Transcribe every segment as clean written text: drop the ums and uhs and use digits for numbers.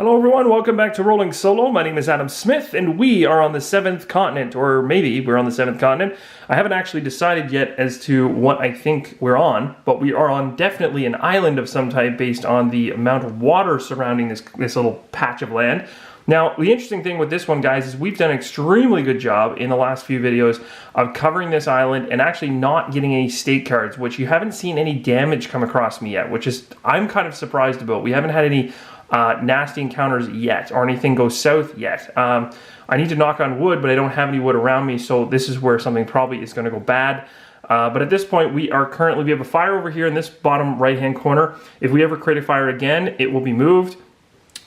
Hello everyone, welcome back to Rolling Solo. My name is Adam Smith and we are on the 7th continent, or maybe we're on the 7th continent. I haven't actually decided yet as to what I think we're on, but we are on definitely an island of some type based on the amount of water surrounding this little patch of land. Now, the interesting thing with this one, guys, is we've done an extremely good job in the last few videos of covering this island and actually not getting any state cards, which you haven't seen any damage come across me yet, which is I'm kind of surprised about. We haven't had any nasty encounters yet, or anything goes south yet. I need to knock on wood, but I don't have any wood around me, so this is where something probably is going to go bad. But at this point, we have a fire over here in this bottom right-hand corner. If we ever create a fire again, it will be moved.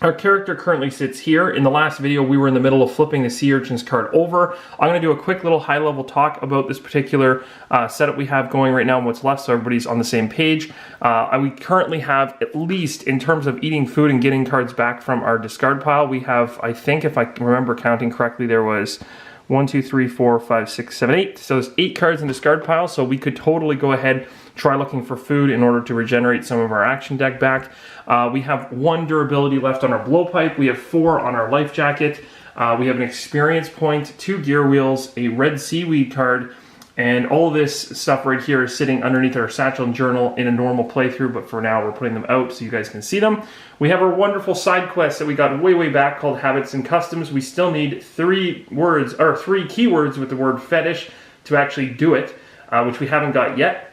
Our character currently sits here. In the last video, we were in the middle of flipping the Sea Urchins card over. I'm going to do a quick little high-level talk about this particular setup we have going right now and what's left, so everybody's on the same page. We currently have, at least in terms of eating food and getting cards back from our discard pile, we have, I think if I remember counting correctly, there was 1, 2, 3, 4, 5, 6, 7, 8. So there's 8 cards in discard pile, so we could totally go ahead, try looking for food in order to regenerate some of our action deck back. We have 1 durability left on our blowpipe. We have 4 on our life jacket. We have an experience point, 2 gear wheels, a red seaweed card, and all of this stuff right here is sitting underneath our satchel and journal in a normal playthrough, but for now we're putting them out so you guys can see them. We have our wonderful side quest that we got way back called Habits and Customs. We still need 3 keywords with the word fetish to actually do it, which we haven't got yet.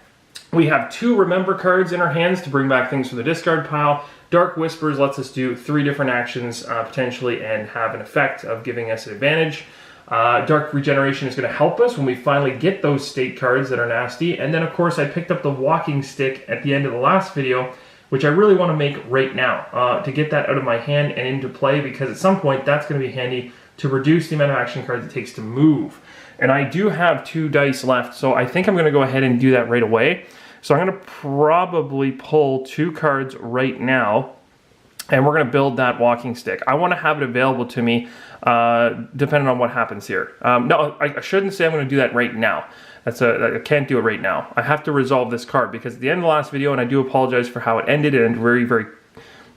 We have 2 remember cards in our hands to bring back things from the discard pile. Dark Whispers lets us do 3 different actions potentially and have an effect of giving us an advantage. Dark Regeneration is going to help us when we finally get those state cards that are nasty. And then of course I picked up the walking stick at the end of the last video, which I really want to make right now to get that out of my hand and into play, because at some point that's going to be handy to reduce the amount of action cards it takes to move. And I do have 2 dice left, so I think I'm going to go ahead and do that right away. So I'm going to probably pull 2 cards right now, and we're going to build that walking stick. I want to have it available to me depending on what happens here. No, I shouldn't say I'm going to do that right now. I can't do it right now. I have to resolve this card because at the end of the last video, and I do apologize for how it ended, and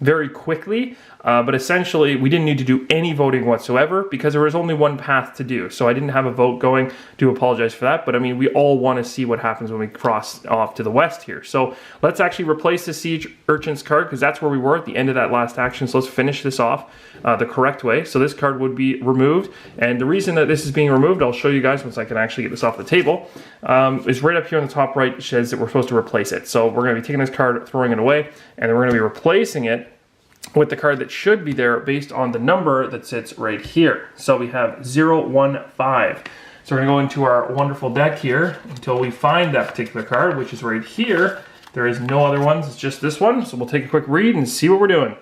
very quickly, but essentially we didn't need to do any voting whatsoever because there was only one path to do. So I didn't have a vote going. Do apologize for that, but I mean, we all want to see what happens when we cross off to the west here. So let's actually replace the Sea Urchins card because that's where we were at the end of that last action. So let's finish this off the correct way. So this card would be removed, and the reason that this is being removed, I'll show you guys once I can actually get this off the table, is right up here on the top right. It says that we're supposed to replace it. So we're going to be taking this card, throwing it away, and then we're going to be replacing it with the card that should be there based on the number that sits right here. So we have 0, 1, 5. So we're going to go into our wonderful deck here until we find that particular card, which is right here. There is no other ones, it's just this one. So we'll take a quick read and see what we're doing.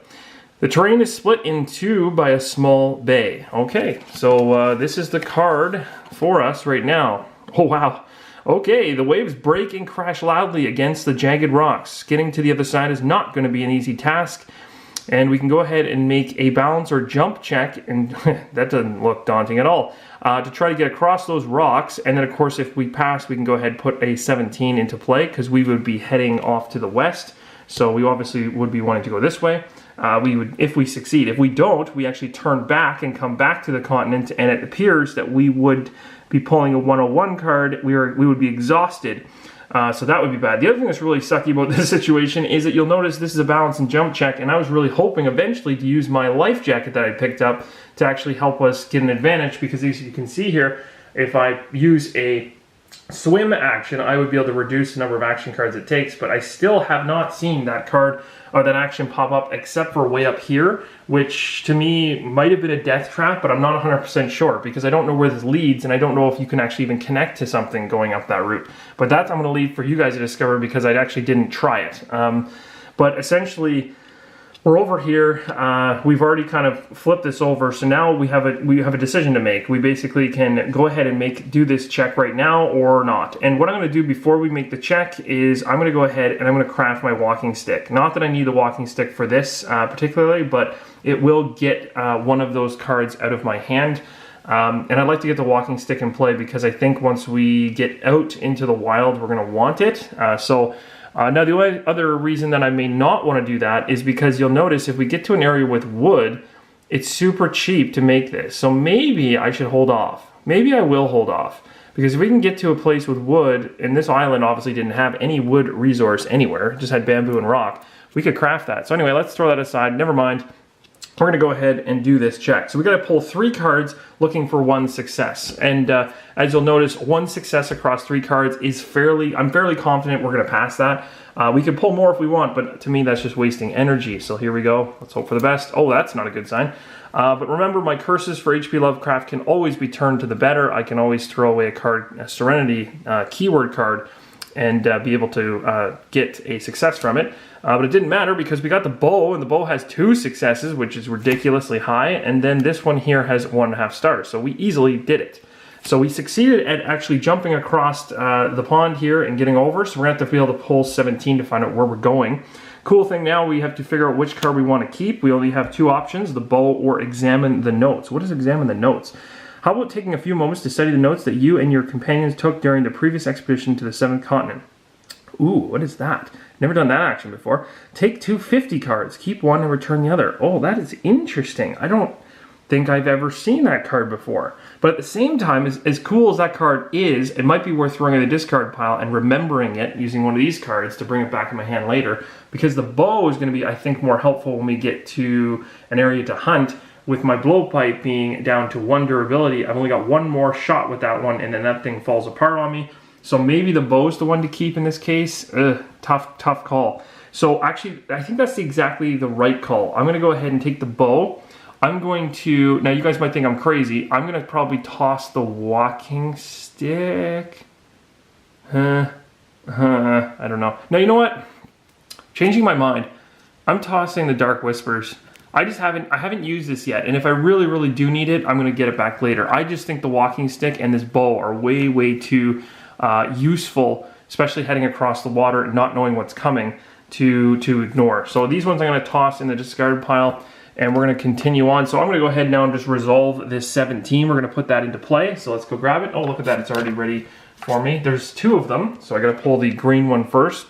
The terrain is split in 2 by a small bay. Okay, so this is the card for us right now. Oh, wow. Okay, the waves break and crash loudly against the jagged rocks. Getting to the other side is not going to be an easy task. And we can go ahead and make a balance or jump check, and that doesn't look daunting at all, to try to get across those rocks. And then of course if we pass, we can go ahead and put a 17 into play because we would be heading off to the west. So we obviously would be wanting to go this way. We would, if we succeed. If we don't, we actually turn back and come back to the continent, and it appears that we would be pulling a 101 card. We would be exhausted. So that would be bad. The other thing that's really sucky about this situation is that you'll notice this is a balance and jump check, and I was really hoping eventually to use my life jacket that I picked up to actually help us get an advantage, because as you can see here, if I use a swim action, I would be able to reduce the number of action cards it takes, but I still have not seen that card or that action pop up except for way up here, which to me might have been a death trap, but I'm not 100% sure because I don't know where this leads, and I don't know if you can actually even connect to something going up that route. But that's I'm going to leave for you guys to discover because I actually didn't try it. But essentially, we're over here. We've already kind of flipped this over, so now we have a decision to make. We basically can go ahead and do this check right now or not. And what I'm going to do before we make the check is I'm going to go ahead and I'm going to craft my walking stick. Not that I need the walking stick for this particularly, but it will get one of those cards out of my hand. And I'd like to get the walking stick in play because I think once we get out into the wild, we're going to want it. Now the only other reason that I may not want to do that is because you'll notice if we get to an area with wood, it's super cheap to make this. So maybe I should hold off. Maybe I will hold off. Because if we can get to a place with wood, and this island obviously didn't have any wood resource anywhere, it just had bamboo and rock, we could craft that. So anyway, let's throw that aside. Never mind. We're going to go ahead and do this check. So we got to pull 3 cards looking for 1 success. And as you'll notice, 1 success across 3 cards is I'm fairly confident we're going to pass that. We could pull more if we want, but to me that's just wasting energy. So here we go. Let's hope for the best. Oh, that's not a good sign. But remember, my curses for HP Lovecraft can always be turned to the better. I can always throw away a card, a Serenity keyword card, and be able to get a success from it. But it didn't matter because we got the bow, and the bow has 2 successes, which is ridiculously high, and then this one here has 1.5 stars, so we easily did it. So we succeeded at actually jumping across the pond here and getting over, so we're going to have to be able to pull 17 to find out where we're going. Cool thing now, we have to figure out which card we want to keep. We only have 2 options, the bow or examine the notes. What is examine the notes? How about taking a few moments to study the notes that you and your companions took during the previous expedition to the 7th continent? Ooh, what is that? Never done that action before. Take 2 50 cards. Keep 1 and return the other. Oh, that is interesting. I don't think I've ever seen that card before. But at the same time, as cool as that card is, it might be worth throwing in the discard pile and remembering it using one of these cards to bring it back in my hand later. Because the bow is going to be, I think, more helpful when we get to an area to hunt. With my blowpipe being down to 1 durability, I've only got 1 more shot with that one, and then that thing falls apart on me. So maybe the bow's the one to keep in this case. Tough call. So actually, I think that's exactly the right call. I'm going to go ahead and take the bow. I'm going to, now you guys might think I'm crazy, I'm going to probably toss the walking stick. I don't know. No, you know what? Changing my mind. I'm tossing the Dark Whispers. I haven't used this yet, and if I really do need it, I'm going to get it back later. I just think the walking stick and this bow are way too useful, especially heading across the water and not knowing what's coming, to ignore. So these ones I'm going to toss in the discard pile, and we're going to continue on. So I'm going to go ahead now and just resolve this 17. We're going to put that into play. So let's go grab it. Oh, look at that. It's already ready for me. There's 2 of them, so I got to pull the green one first.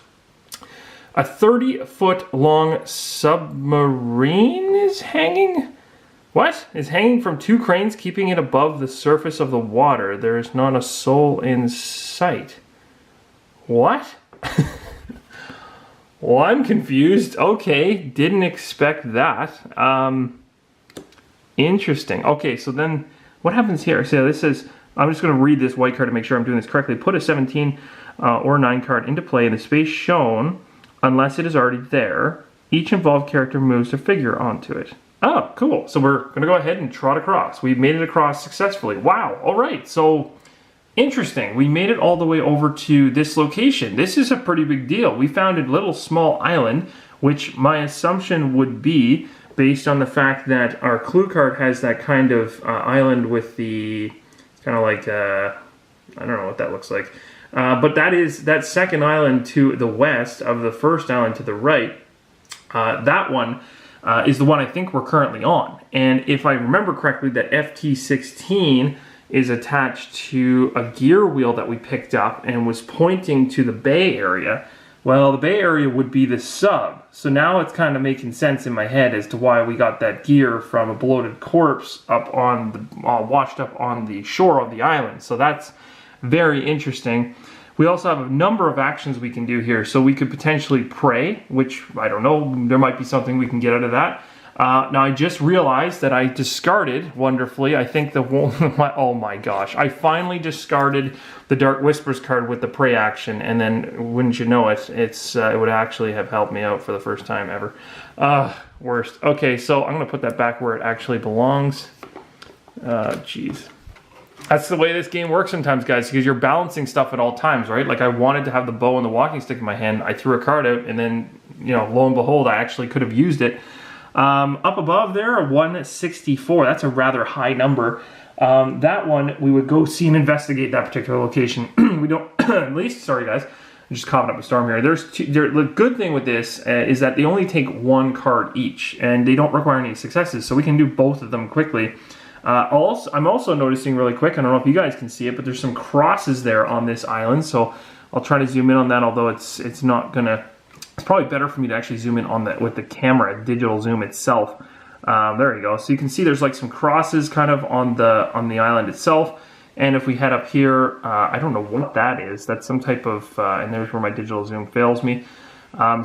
A 30-foot long submarine is hanging? What? Is hanging from 2 cranes, keeping it above the surface of the water. There is not a soul in sight. What? Well, I'm confused. Okay, didn't expect that. Interesting. Okay, so then what happens here? So this is, I'm just going to read this white card to make sure I'm doing this correctly. Put a 17 or 9 card into play in the space shown, unless it is already there. Each involved character moves a figure onto it. Oh, cool. So we're going to go ahead and trot across. We made it across successfully. Wow. All right. So interesting. We made it all the way over to this location. This is a pretty big deal. We found a little small island, which my assumption would be based on the fact that our clue card has that kind of island with the, kind of like, I don't know what that looks like. But that second island to the west of the first island to the right. That one is the one I think we're currently on. And if I remember correctly, that FT16 is attached to a gear wheel that we picked up and was pointing to the bay area. Well, the bay area would be the sub. So now it's kind of making sense in my head as to why we got that gear from a bloated corpse up on the, washed up on the shore of the island. So that's very interesting. We also have a number of actions we can do here. So we could potentially pray, which, I don't know, there might be something we can get out of that. Now, I just realized that I discarded, wonderfully, I think oh my gosh, I finally discarded the Dark Whispers card with the pray action, and then, wouldn't you know it, it would actually have helped me out for the first time ever. Worst. Okay, so I'm going to put that back where it actually belongs. Jeez. That's the way this game works sometimes, guys, because you're balancing stuff at all times, right? Like, I wanted to have the bow and the walking stick in my hand. I threw a card out, and then, you know, lo and behold, I actually could have used it. Up above there, 164. That's a rather high number. That one, we would go see and investigate that particular location. We don't, at least, sorry guys, I'm just coughing up a storm here. The good thing with this is that they only take 1 card each, and they don't require any successes, so we can do both of them quickly. I'm also noticing really quick, I don't know if you guys can see it, but there's some crosses there on this island, so I'll try to zoom in on that, although it's not gonna, it's probably better for me to actually zoom in on that with the camera, digital zoom itself. There you go. So you can see there's like some crosses kind of on the island itself. And if we head up here, I don't know what that is. That's some type of, and there's where my digital zoom fails me.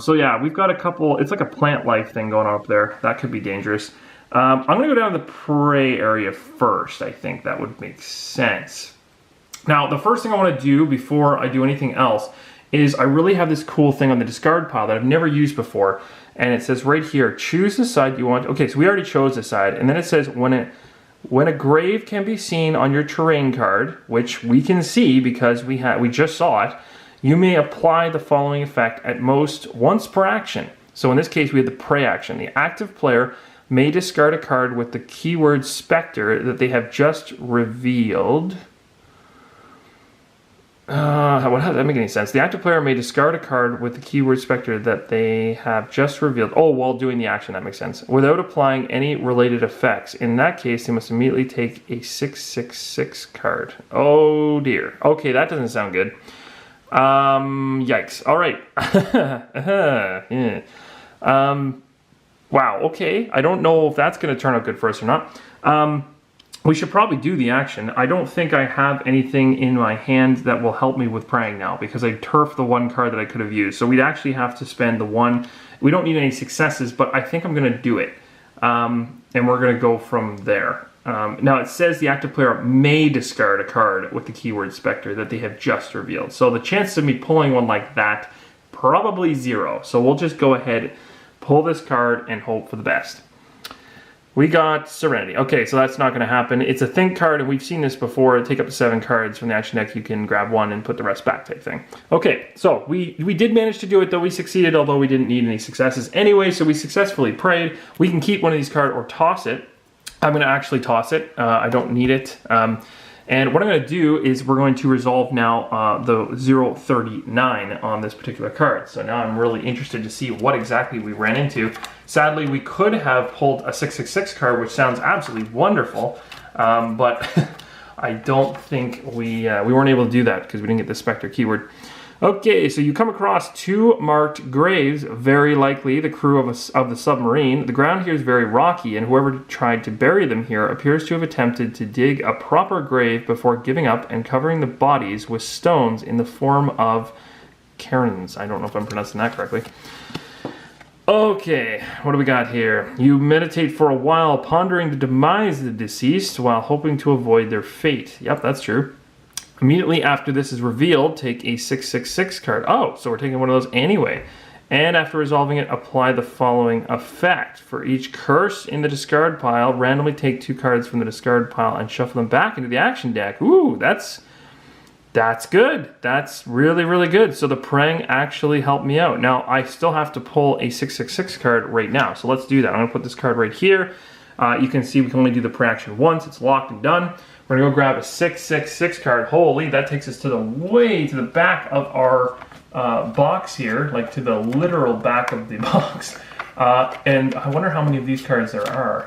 So yeah, we've got a couple, it's like a plant life thing going on up there. That could be dangerous. I'm going to go down to the prey area first. I think that would make sense. Now, the first thing I want to do before I do anything else is I really have this cool thing on the discard pile that I've never used before. And it says right here, choose the side you want. Okay, so we already chose the side. And then it says when a grave can be seen on your terrain card, which we can see because we just saw it, you may apply the following effect at most once per action. So in this case, we have the prey action. The active player may discard a card with the keyword Spectre that they have just revealed. How does that make any sense? The active player may discard a card with the keyword Spectre that they have just revealed. Oh, while doing the action, that makes sense. Without applying any related effects. In that case, they must immediately take a 6/6/6 card. Oh dear. Okay, that doesn't sound good. Yikes. All right. Yeah. Wow, okay. I don't know if that's going to turn out good for us or not. We should probably do the action. I don't think I have anything in my hand that will help me with praying now because I turfed the one card that I could have used. So we'd actually have to spend the one. We don't need any successes, but I think I'm going to do it. And we're going to go from there. Now it says the active player may discard a card with the keyword Spectre that they have just revealed. So the chances of me pulling one like that, probably 0. So we'll just go ahead, pull this card, and hope for the best. We got Serenity. Okay, so that's not going to happen. It's a think card, and we've seen this before. Take up to 7 cards from the action deck. You can grab one and put the rest back type thing. Okay, so we did manage to do it, though. We succeeded, although we didn't need any successes anyway, so we successfully prayed. We can keep one of these cards or toss it. I'm going to actually toss it. I don't need it. And what I'm going to do is we're going to resolve now the 039 on this particular card. So now I'm really interested to see what exactly we ran into. Sadly, we could have pulled a 6/6/6 card, which sounds absolutely wonderful, but I don't think we weren't able to do that because we didn't get the Spectre keyword. Okay, so you come across 2 marked graves, very likely the crew of the submarine. The ground here is very rocky, and whoever tried to bury them here appears to have attempted to dig a proper grave before giving up and covering the bodies with stones in the form of cairns. I don't know if I'm pronouncing that correctly. Okay, what do we got here? You meditate for a while, pondering the demise of the deceased while hoping to avoid their fate. Yep, that's true. Immediately after this is revealed, take a 6/6/6 card. Oh, so we're taking one of those anyway. And after resolving it, apply the following effect. For each curse in the discard pile, randomly take 2 cards from the discard pile and shuffle them back into the action deck. Ooh, that's good. That's really, really good. So the praying actually helped me out. Now, I still have to pull a 6/6/6 card right now. So let's do that. I'm going to put this card right here. You can see we can only do the pray action once. It's locked and done. We're going to go grab a 6/6/6 card. Holy, that takes us to the back of our box here, like to the literal back of the box. And I wonder how many of these cards there are.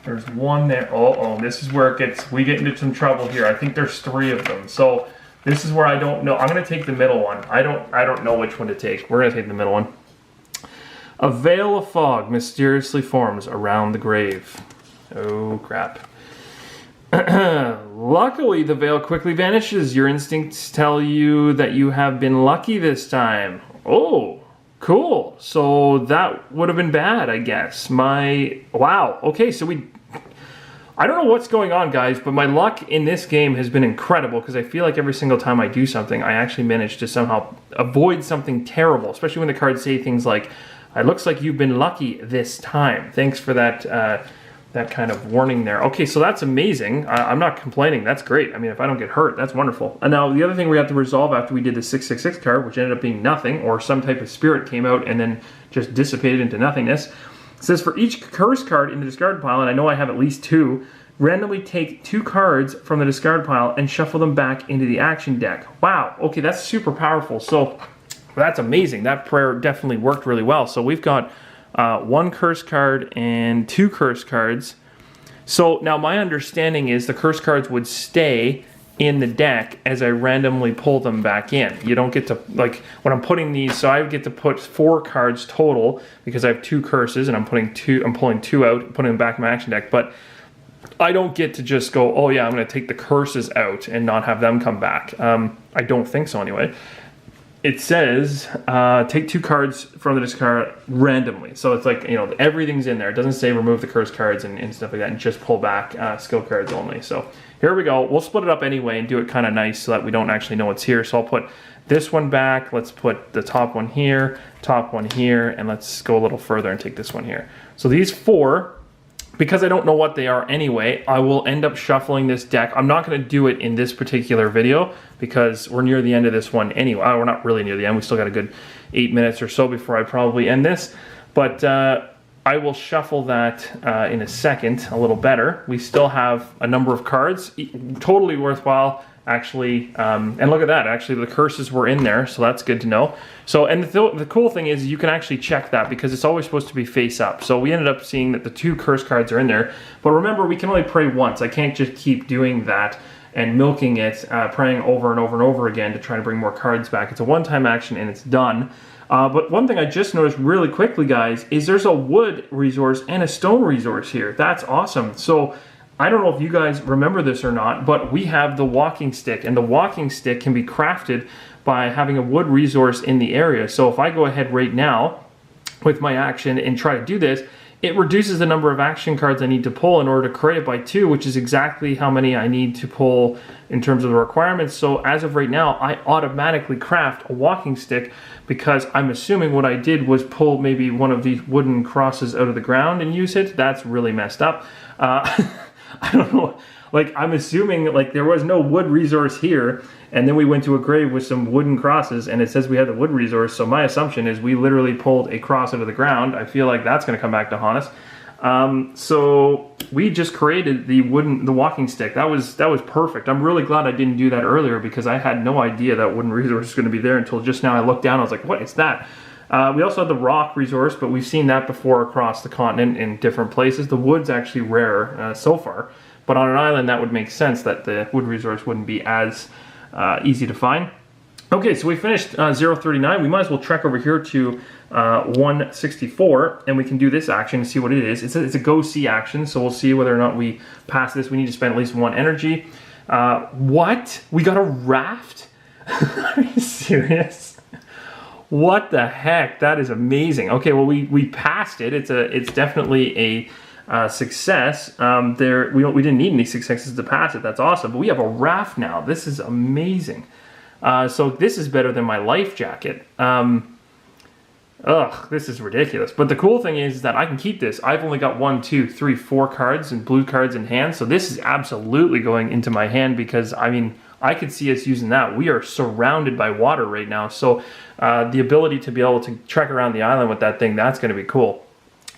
There's one there. Oh, this is where we get into some trouble here. I think there's 3 of them. So this is where I don't know. I'm going to take the middle one. I don't know which one to take. We're going to take the middle one. A veil of fog mysteriously forms around the grave. Oh, crap. Luckily, the veil quickly vanishes. Your instincts tell you that you have been lucky this time. Oh, cool. So that would have been bad, I guess. Wow. Okay, so I don't know what's going on, guys, but my luck in this game has been incredible because I feel like every single time I do something, I actually manage to somehow avoid something terrible, especially when the cards say things like, it looks like you've been lucky this time. Thanks for that kind of warning there. Okay, so that's amazing. I'm not complaining. That's great. I mean, if I don't get hurt, that's wonderful. And now the other thing we have to resolve after we did the 6/6/6 card, which ended up being nothing, or some type of spirit came out and then just dissipated into nothingness. It says for each curse card in the discard pile, and I know I have at least 2, randomly take 2 cards from the discard pile and shuffle them back into the action deck. Wow. Okay, that's super powerful. So that's amazing. That prayer definitely worked really well. So we've got 1 curse card and 2 curse cards. So now my understanding is the curse cards would stay in the deck as I randomly pull them back in. You don't get to, like, when I'm putting these, so I get to put 4 cards total because I have 2 curses and I'm pulling 2 out, putting them back in my action deck, but I don't get to just go, oh yeah, I'm going to take the curses out and not have them come back. I don't think so anyway. It says, take 2 cards from the discard randomly. So it's like, you know, everything's in there. It doesn't say remove the curse cards and stuff like that and just pull back skill cards only. So here we go. We'll split it up anyway and do it kind of nice so that we don't actually know what's here. So I'll put this one back. Let's put the top one here, and let's go a little further and take this one here. So these 4, because I don't know what they are anyway, I will end up shuffling this deck. I'm not going to do it in this particular video because we're near the end of this one anyway. We're not really near the end. We still got a good 8 minutes or so before I probably end this. But I will shuffle that in a second a little better. We still have a number of cards, totally worthwhile. Actually, and look at that, actually the curses were in there, so that's good to know. So, and the cool thing is you can actually check that because it's always supposed to be face up. So we ended up seeing that the 2 curse cards are in there, but remember we can only pray once. I can't just keep doing that and milking it, praying over and over and over again to try to bring more cards back. It's a one-time action and it's done. But one thing I just noticed really quickly, guys, is there's a wood resource and a stone resource here. That's awesome. So I don't know if you guys remember this or not, but we have the walking stick, and the walking stick can be crafted by having a wood resource in the area. So if I go ahead right now with my action and try to do this, it reduces the number of action cards I need to pull in order to create it by 2, which is exactly how many I need to pull in terms of the requirements. So as of right now, I automatically craft a walking stick because I'm assuming what I did was pull maybe one of these wooden crosses out of the ground and use it. That's really messed up. I don't know, like I'm assuming like there was no wood resource here and then we went to a grave with some wooden crosses and it says we had the wood resource, so my assumption is we literally pulled a cross out of the ground. I feel like that's going to come back to haunt us. So we just created the walking stick. That was perfect. I'm really glad I didn't do that earlier because I had no idea that wooden resource was going to be there until just now. I looked down, I was like, what is that? We also have the rock resource, but we've seen that before across the continent in different places. The wood's actually rare so far, but on an island that would make sense that the wood resource wouldn't be as easy to find. Okay, so we finished 039. We might as well trek over here to 164, and we can do this action and see what it is. It's a go see action, so we'll see whether or not we pass this. We need to spend at least 1 energy. What? We got a raft? Are you serious? What the heck? That is amazing. Okay, well we passed it. It's definitely a success. We didn't need any successes to pass it. That's awesome. But we have a raft now. This is amazing. So this is better than my life jacket. This is ridiculous. But the cool thing is that I can keep this. I've only got 1, 2, 3, 4 cards and blue cards in hand. So this is absolutely going into my hand because I mean I could see us using that. We are surrounded by water right now. So the ability to be able to trek around the island with that thing, that's going to be cool.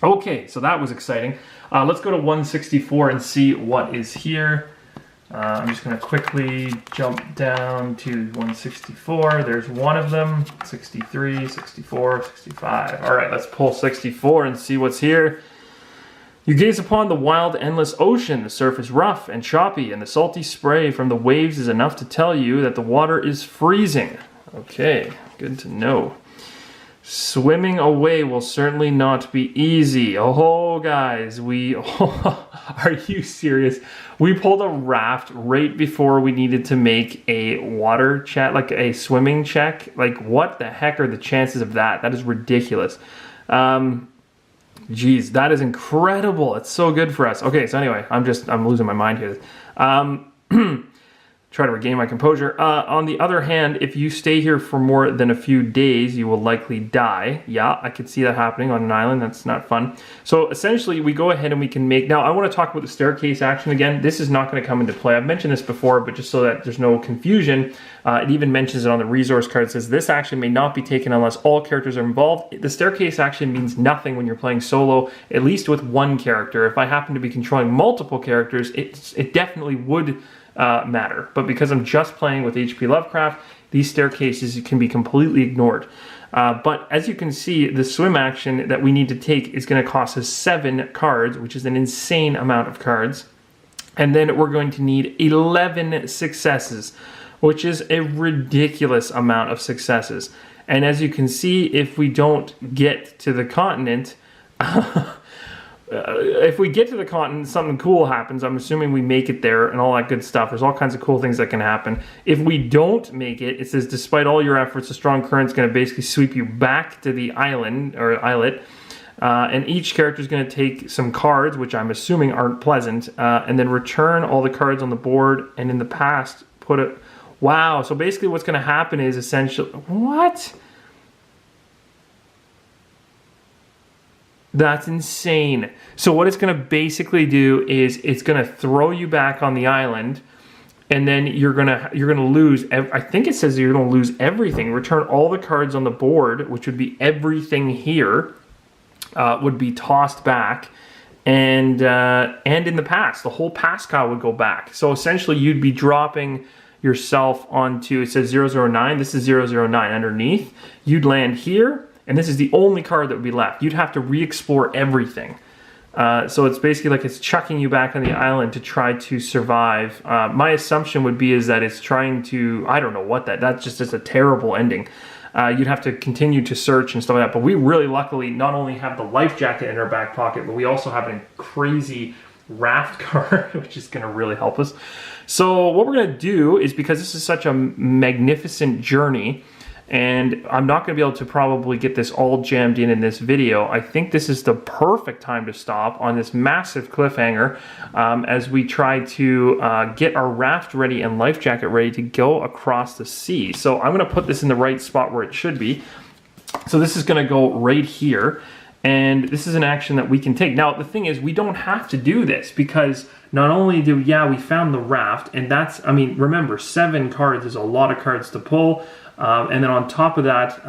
Okay, so that was exciting. Let's go to 164 and see what is here. I'm just going to quickly jump down to 164. There's one of them. 63, 64, 65. All right, let's pull 64 and see what's here. You gaze upon the wild, endless ocean. The surf is rough and choppy, and the salty spray from the waves is enough to tell you that the water is freezing. Okay, good to know. Swimming away will certainly not be easy. Oh, guys, are you serious? We pulled a raft right before we needed to make a water check, like a swimming check. Like, what the heck are the chances of that? That is ridiculous. Geez, that is incredible. It's so good for us. Okay, so anyway, I'm losing my mind here. Try to regain my composure. On the other hand, if you stay here for more than a few days, you will likely die. Yeah, I could see that happening on an island. That's not fun. So essentially, we go ahead and we can make... Now, I want to talk about the staircase action again. This is not going to come into play. I've mentioned this before, but just so that there's no confusion, it even mentions it on the resource card. It says, this action may not be taken unless all characters are involved. The staircase action means nothing when you're playing solo, at least with one character. If I happen to be controlling multiple characters, it definitely would... matter, but because I'm just playing with HP Lovecraft, these staircases can be completely ignored. But as you can see, the swim action that we need to take is going to cost us 7 cards, which is an insane amount of cards. And then we're going to need 11 successes, which is a ridiculous amount of successes. And as you can see, if we don't get to the continent, if we get to the continent, something cool happens. I'm assuming we make it there and all that good stuff. There's all kinds of cool things that can happen. If we don't make it, it says, despite all your efforts, a strong current's going to basically sweep you back to the island, or islet. And each character is going to take some cards, which I'm assuming aren't pleasant, and then return all the cards on the board, and in the past, put it... Wow, so basically what's going to happen is essentially... What? That's insane. So what it's going to basically do is it's going to throw you back on the island, and then you're gonna lose... I think it says you're going to lose everything. Return all the cards on the board, which would be everything here. Would be tossed back, and in the past, the whole past card would go back. So essentially, you'd be dropping yourself onto, it says 009. This is 009 underneath. You'd land here, and this is the only card that would be left. You'd have to re-explore everything. So it's basically like it's chucking you back on the island to try to survive. My assumption would be is that it's trying to, I don't know what that's just a terrible ending. You'd have to continue to search and stuff like that. But we really luckily not only have the life jacket in our back pocket, but we also have a crazy raft card, which is going to really help us. So what we're going to do is, because this is such a magnificent journey, and I'm not going to be able to probably get this all jammed in this video, I think this is the perfect time to stop on this massive cliffhanger as we try to get our raft ready and life jacket ready to go across the sea. So I'm going to put this in the right spot where it should be. So this is going to go right here, and this is an action that we can take. Now the thing is, we don't have to do this, because not only do, we found the raft, and that's, I mean, remember, 7 cards is a lot of cards to pull. And then on top of that,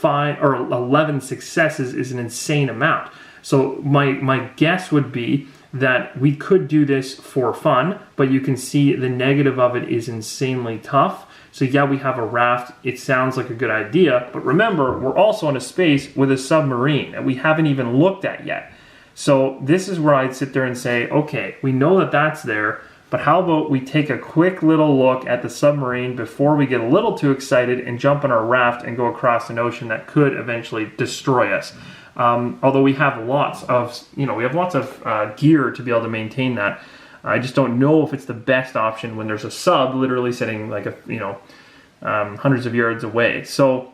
11 successes is an insane amount. So my guess would be that we could do this for fun, but you can see the negative of it is insanely tough. So we have a raft. It sounds like a good idea, but remember, we're also in a space with a submarine that we haven't even looked at yet. So this is where I'd sit there and say, okay, we know that that's there, but how about we take a quick little look at the submarine before we get a little too excited and jump on our raft and go across an ocean that could eventually destroy us. Although we have lots of, gear to be able to maintain that. I just don't know if it's the best option when there's a sub literally sitting like hundreds of yards away. So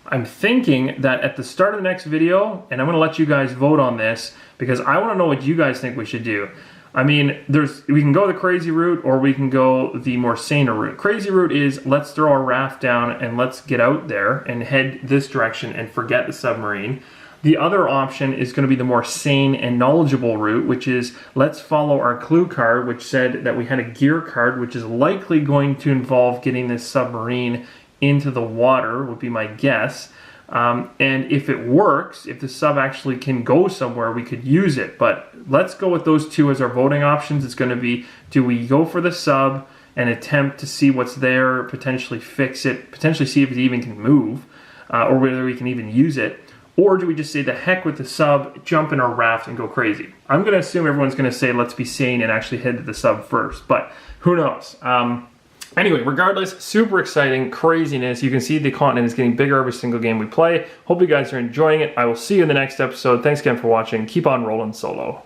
I'm thinking that at the start of the next video, and I'm going to let you guys vote on this because I want to know what you guys think we should do. I mean, we can go the crazy route, or we can go the more saner route. Crazy route is, let's throw our raft down and let's get out there and head this direction and forget the submarine. The other option is going to be the more sane and knowledgeable route, which is, let's follow our clue card, which said that we had a gear card, which is likely going to involve getting this submarine into the water, would be my guess. And if it works, if the sub actually can go somewhere, we could use it. But let's go with those two as our voting options. It's going to be, do we go for the sub and attempt to see what's there, potentially fix it, potentially see if it even can move, or whether we can even use it? Or do we just say, the heck with the sub, jump in our raft and go crazy? I'm going to assume everyone's going to say, let's be sane and actually head to the sub first. But who knows? Anyway, regardless, super exciting craziness. You can see the continent is getting bigger every single game we play. Hope you guys are enjoying it. I will see you in the next episode. Thanks again for watching. Keep on rolling solo.